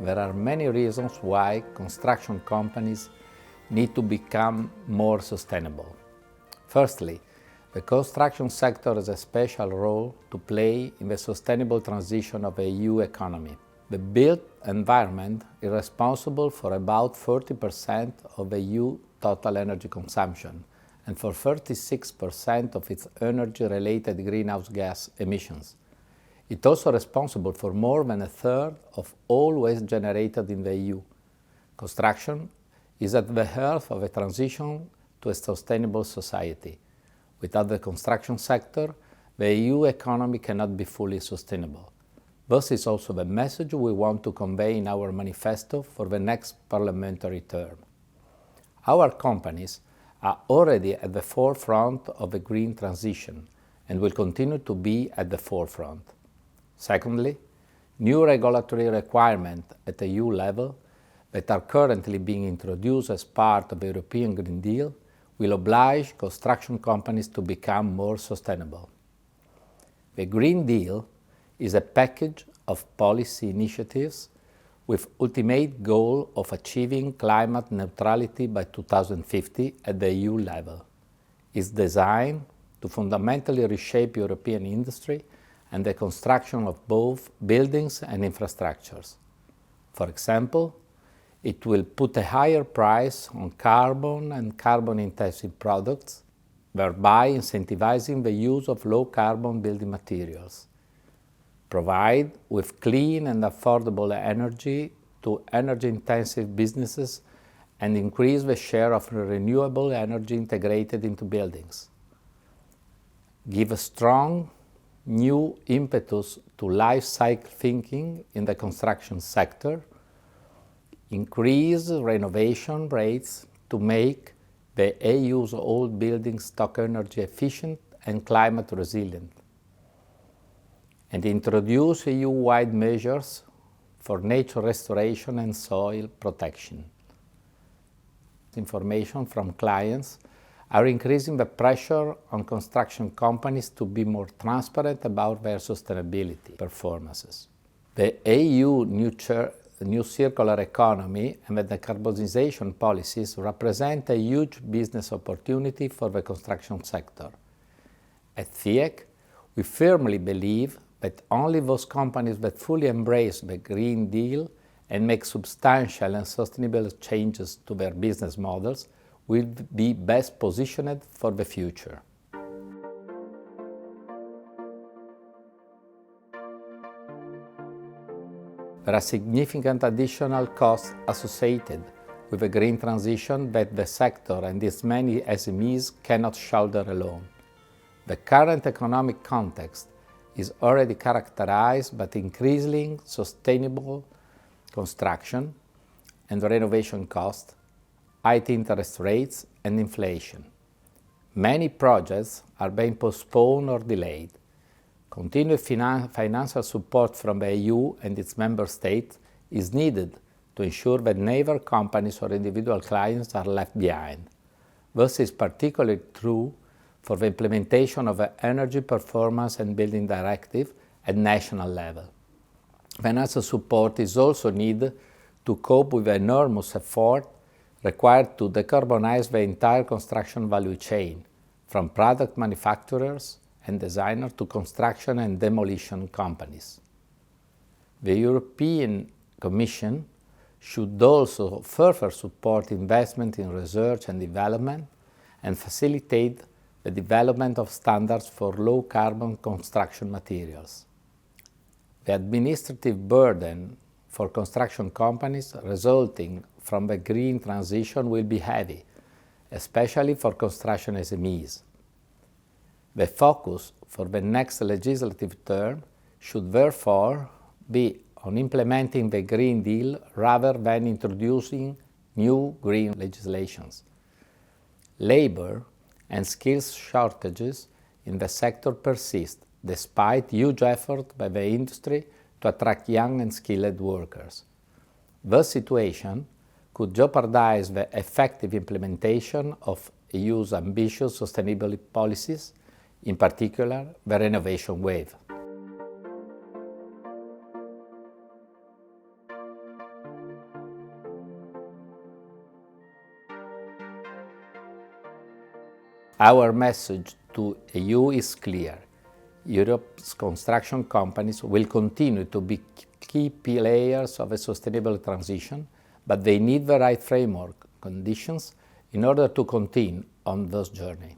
there are many reasons why construction companies need to become more sustainable. Firstly, the construction sector has a special role to play in the sustainable transition of the EU economy. The built environment is responsible for about 30% of the EU total energy consumption and for 36% of its energy-related greenhouse gas emissions. It is also responsible for more than a third of all waste generated in the EU. Construction is at the heart of a transition to a sustainable society. Without the construction sector, the EU economy cannot be fully sustainable. This is also the message we want to convey in our manifesto for the next parliamentary term. Our companies are already at the forefront of the green transition and will continue to be at the forefront. Secondly, new regulatory requirements at the EU level that are currently being introduced as part of the European Green Deal will oblige construction companies to become more sustainable. The Green Deal is a package of policy initiatives with ultimate goal of achieving climate neutrality by 2050 at the EU level. It's designed to fundamentally reshape European industry and the construction of both buildings and infrastructures. For example, it will put a higher price on carbon and carbon-intensive products, thereby incentivizing the use of low-carbon building materials, provide with clean and affordable energy to energy-intensive businesses, and increase the share of renewable energy integrated into buildings, give a strong new impetus to life cycle thinking in the construction sector, increase renovation rates to make the EU's old building stock energy efficient and climate resilient, and introduce EU-wide measures for nature restoration and soil protection. Information from clients are increasing the pressure on construction companies to be more transparent about their sustainability performances. The EU new circular economy and the decarbonization policies represent a huge business opportunity for the construction sector. At FIEC, we firmly believe that only those companies that fully embrace the Green Deal and make substantial and sustainable changes to their business models will be best positioned for the future. There are significant additional costs associated with the green transition that the sector and its many SMEs cannot shoulder alone. The current economic context is already characterized by increasing sustainable construction and renovation costs, high interest rates, and inflation. Many projects are being postponed or delayed. Continued financial support from the EU and its member states is needed to ensure that neither companies or individual clients are left behind. This is particularly true for the implementation of the Energy Performance and Building Directive at national level. Financial support is also needed to cope with the enormous effort required to decarbonize the entire construction value chain, from product manufacturers and designers to construction and demolition companies. The European Commission should also further support investment in research and development and facilitate the development of standards for low-carbon construction materials. The administrative burden for construction companies resulting from the green transition will be heavy, especially for construction SMEs. The focus for the next legislative term should therefore be on implementing the Green Deal rather than introducing new green legislations. Labor and skills shortages in the sector persist, despite huge effort by the industry to attract young and skilled workers. This situation could jeopardize the effective implementation of EU's ambitious sustainability policies, in particular the renovation wave. Our message to EU is clear. Europe's construction companies will continue to be key players of a sustainable transition, but they need the right framework conditions in order to continue on this journey.